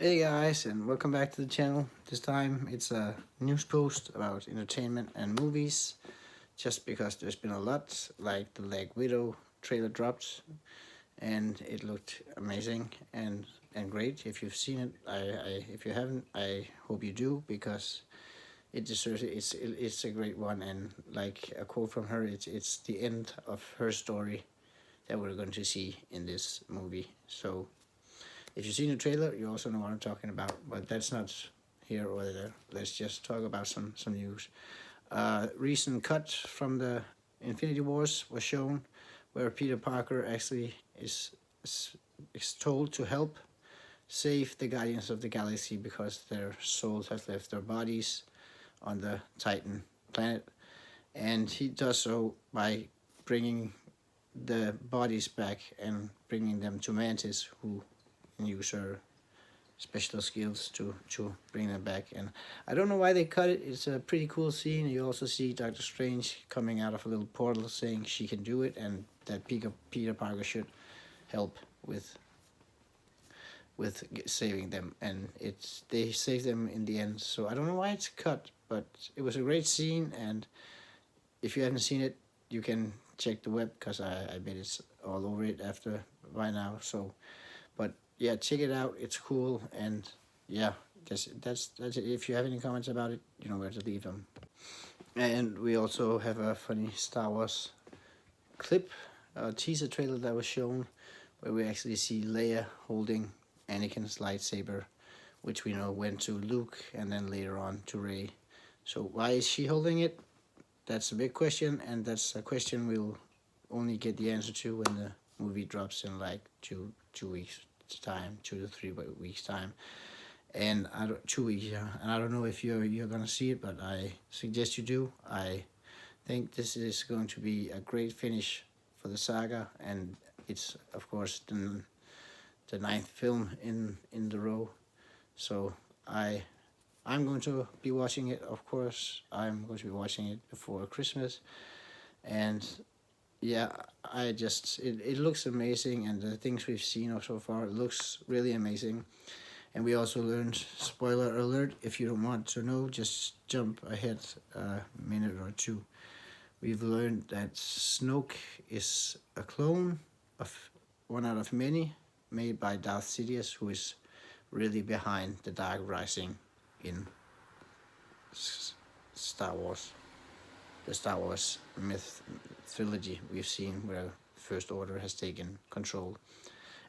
Hey guys, and welcome back to the channel. This time it's a news post about entertainment and movies. Just because there's been a lot, like the Black Widow trailer dropped, and it looked amazing and great. If you've seen it, if you haven't, I hope you do because it deserves it. It's a great one, and like a quote from her, it's the end of her story that we're going to see in this movie. So if you've seen the trailer, you also know what I'm talking about, but that's not here or there. Let's just talk about some news. Recent cut from the Infinity Wars was shown, where Peter Parker actually is, is told to help save the Guardians of the Galaxy because their souls have left their bodies on the Titan planet, and he does so by bringing the bodies back and bringing them to Mantis, who can use her special skills to bring them back. And I don't know why they cut it. It's a pretty cool scene. You also see Doctor Strange coming out of a little portal saying she can do it and that Peter Parker should help with saving them, and it's they save them in the end. So I don't know why it's cut, but it was a great scene. And if you haven't seen it, you can check the web because I bet it's all over it after by now. So but yeah, check it out. It's cool, and yeah, that's it. If you have any comments about it, you know where to leave them. And we also have a funny Star Wars clip, a teaser trailer that was shown, where we actually see Leia holding Anakin's lightsaber, which we know went to Luke and then later on to Rey. So why is she holding it? That's a big question, and that's a question we'll only get the answer to when the movie drops in like two weeks time, 2 to 3 weeks time, and 2 weeks, yeah. And I don't know if you're gonna see it, but I suggest you do. I think this is going to be a great finish for the saga, and it's of course the ninth film in the row. So I'm going to be watching it. Of course, I'm going to be watching it before Christmas, and yeah, it looks amazing, and the things we've seen so far, it looks really amazing. And we also learned, spoiler alert, if you don't want to know, just jump ahead a minute or two. We've learned that Snoke is a clone of one out of many made by Darth Sidious, who is really behind the Dark Rising in Star Wars, the Star Wars myth trilogy we've seen, where First Order has taken control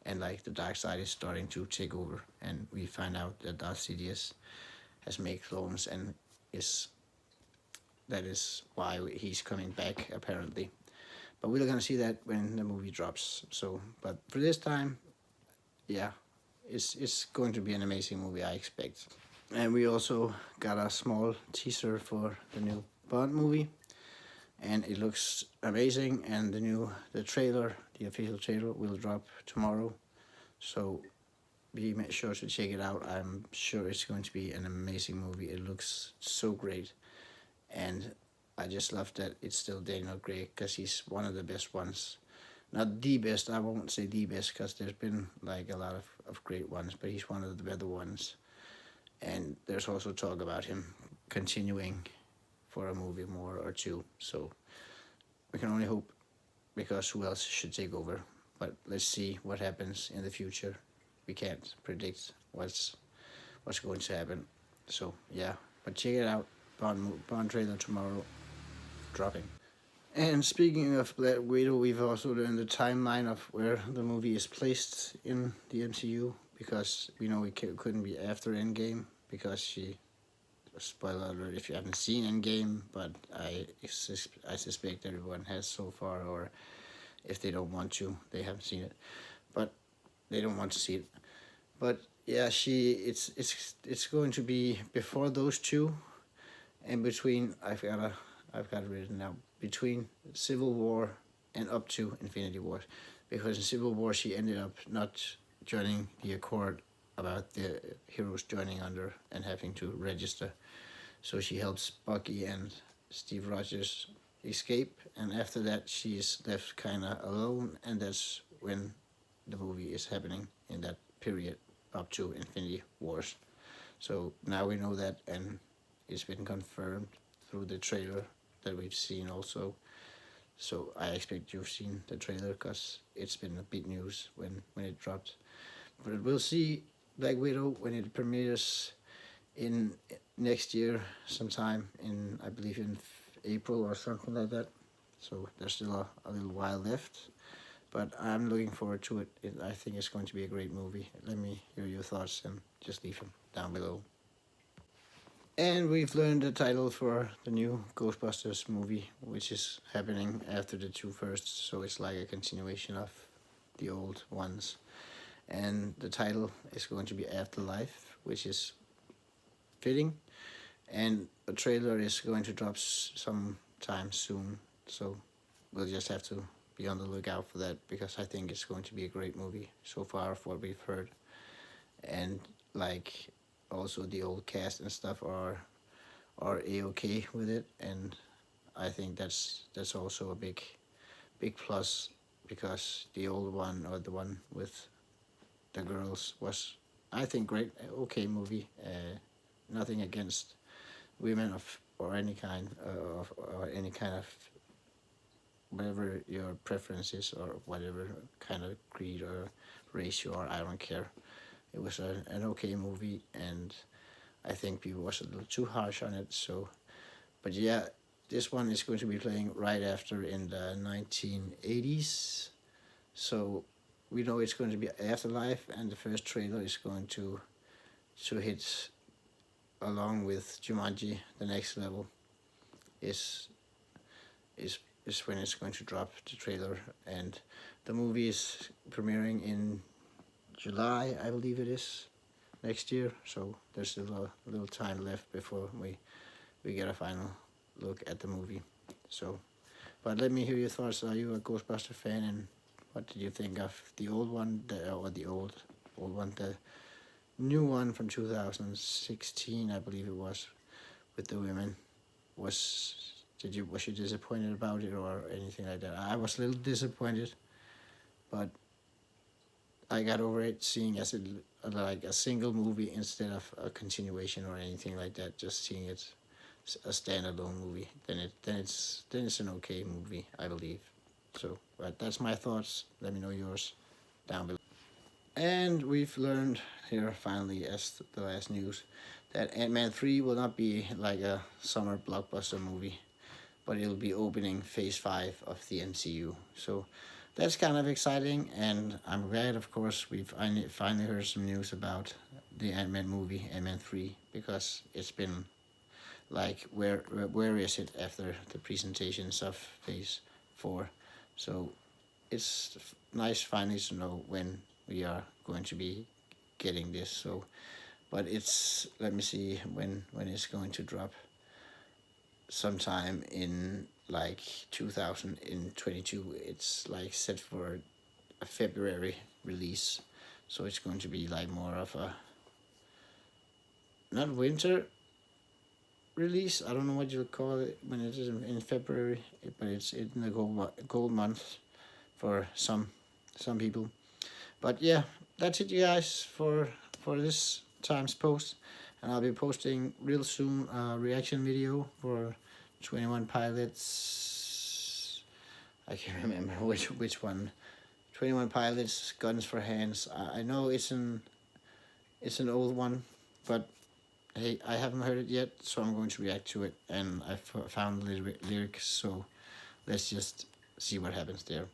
and like the dark side is starting to take over, and we find out that Darth Sidious has made clones and that is why he's coming back apparently. But we're gonna see that when the movie drops. So, but for this time, yeah, it's going to be an amazing movie, I expect. And we also got a small teaser for the new Bond movie, and it looks amazing. And the trailer, the official trailer, will drop tomorrow, so be sure to check it out. I'm sure it's going to be an amazing movie. It looks so great, and I just love that it's still Daniel Craig because he's one of the best ones. Not the best, I won't say the best because there's been like a lot of great ones, but he's one of the better ones. And there's also talk about him continuing for a movie more or two. So we can only hope, because who else should take over? But let's see what happens in the future. We can't predict what's going to happen. So yeah, but check it out. Bond trailer tomorrow dropping. And speaking of Black Widow, we've also learned the timeline of where the movie is placed in the MCU, because we know it couldn't be after Endgame because she, spoiler alert if you haven't seen Endgame, but I suspect everyone has so far, or if they don't want to, they haven't seen it, but they don't want to see it. But yeah, it's going to be before those two, and between I've got it written now, between Civil War and up to Infinity War, because in Civil War she ended up not joining the Accord about the heroes joining under and having to register. So she helps Bucky and Steve Rogers escape, and after that she's left kind of alone, and that's when the movie is happening, in that period up to Infinity Wars. So now we know that, and it's been confirmed through the trailer that we've seen also. So I expect you've seen the trailer because it's been a big news when it dropped. But we'll see Black Widow when it premieres in next year sometime in, I believe, in April or something like that. So there's still a little while left, but I'm looking forward to it. I think it's going to be a great movie. Let me hear your thoughts and just leave them down below. And we've learned the title for the new Ghostbusters movie, which is happening after the two first, so it's like a continuation of the old ones. And the title is going to be Afterlife, which is fitting. And a trailer is going to drop sometime soon, so we'll just have to be on the lookout for that, because I think it's going to be a great movie so far of what we've heard. And like also the old cast and stuff are a-okay with it, and I think that's also a big plus, because the old one, or the one with the girls, was, I think, great, okay movie. Nothing against women or any kind or any kind of whatever your preference is, or whatever kind of creed or race you are, I don't care. It was an okay movie, and I think people was a little too harsh on it. So, but yeah, this one is going to be playing right after in the 1980s. So we know it's going to be Afterlife, and the first trailer is going to hit along with Jumanji. The next level is when it's going to drop the trailer, and the movie is premiering in July, I believe it is, next year. So there's still a little time left before we get a final look at the movie. So, but let me hear your thoughts. Are you a Ghostbuster fan, and what did you think of the old one, or the old one, the new one from 2016, I believe it was, with the women? Was you disappointed about it or anything like that? I was a little disappointed, but I got over it, seeing as like a single movie instead of a continuation or anything like that. Just seeing it a standalone movie, then it's an okay movie, I believe. So, but that's my thoughts. Let me know yours down below. And we've learned here finally, as the last news, that Ant-Man 3 will not be like a summer blockbuster movie, but it'll be opening phase 5 of the MCU. So that's kind of exciting, and I'm glad, of course, we've finally heard some news about the Ant-Man movie, Ant-Man 3, because it's been like, where is it after the presentations of phase 4? So it's nice finally to know when we are going to be getting this. So, but it's, let me see when it's going to drop. Sometime in like 2022. It's like set for a February release, so it's going to be like more of a, not winter release, I don't know what you would call it when it is in February, but it's in the gold month for some people. But yeah, that's it, you guys, for this time's post, and I'll be posting real soon a reaction video for 21 Pilots. I can't remember which one. 21 Pilots, Guns for Hands. I know it's an old one, but hey, I haven't heard it yet, so I'm going to react to it, and I found the lyrics, so let's just see what happens there.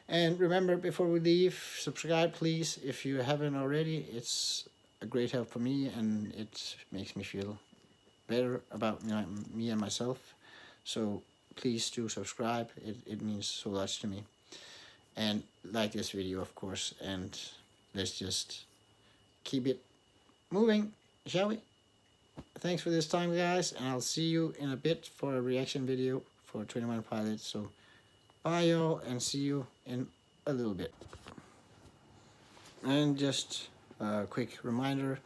And remember, before we leave, subscribe please if you haven't already. It's a great help for me, and it makes me feel better about me and myself. So please do subscribe. It means so much to me. And like this video, of course, and let's just keep it moving, shall we? Thanks for this time, guys, and I'll see you in a bit for a reaction video for 21 Pilots. So bye y'all, and see you in a little bit. And just a quick reminder,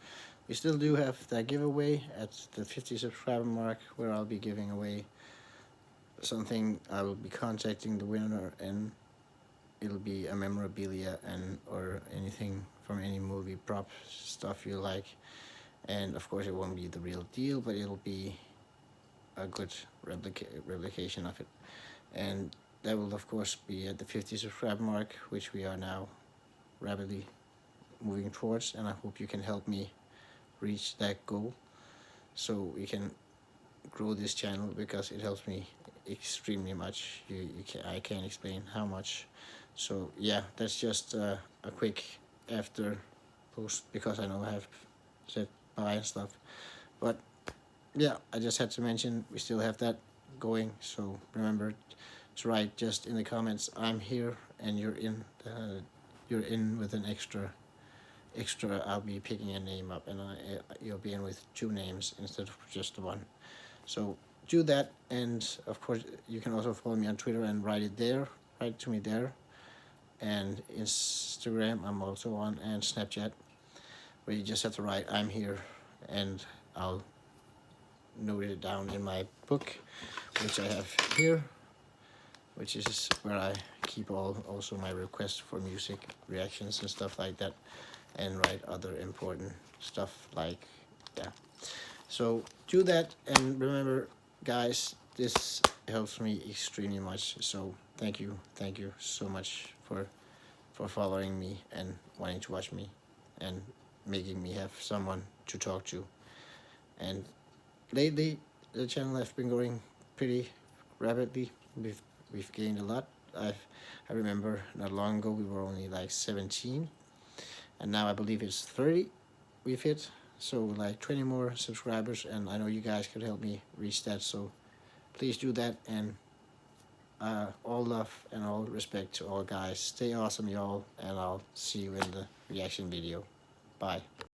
we still do have that giveaway at the 50 subscriber mark, where I'll be giving away something. I will be contacting the winner, and it'll be a memorabilia or anything from any movie prop stuff you like. And of course, it won't be the real deal, but it'll be a good replication of it. And that will of course be at the 50 subscribe mark, which we are now rapidly moving towards, and I hope you can help me reach that goal so we can grow this channel, because it helps me extremely much. I can't explain how much. So yeah, that's just a quick after post, because I know I have said bye and stuff, but yeah, I just had to mention we still have that going. So remember to write just in the comments, I'm here, and you're in with an extra. I'll be picking a name up, and you'll be in with 2 names instead of just 1. So do that, and of course you can also follow me on Twitter and write to me there, and Instagram I'm also on, and Snapchat, where you just have to write I'm here, and I'll note it down in my book, which I have here, which is where I keep also my requests for music reactions and stuff like that, and write other important stuff like, yeah. So do that, and remember guys, this helps me extremely much. So thank you so much for following me and wanting to watch me and making me have someone to talk to. And lately the channel has been growing pretty rapidly. We've gained a lot. I remember not long ago we were only like 17, and now I believe it's 30 we've hit. So like 20 more subscribers, and I know you guys could help me reach that. So please do that, and all love and all respect to all guys. Stay awesome, y'all, and I'll see you in the reaction video. Bye.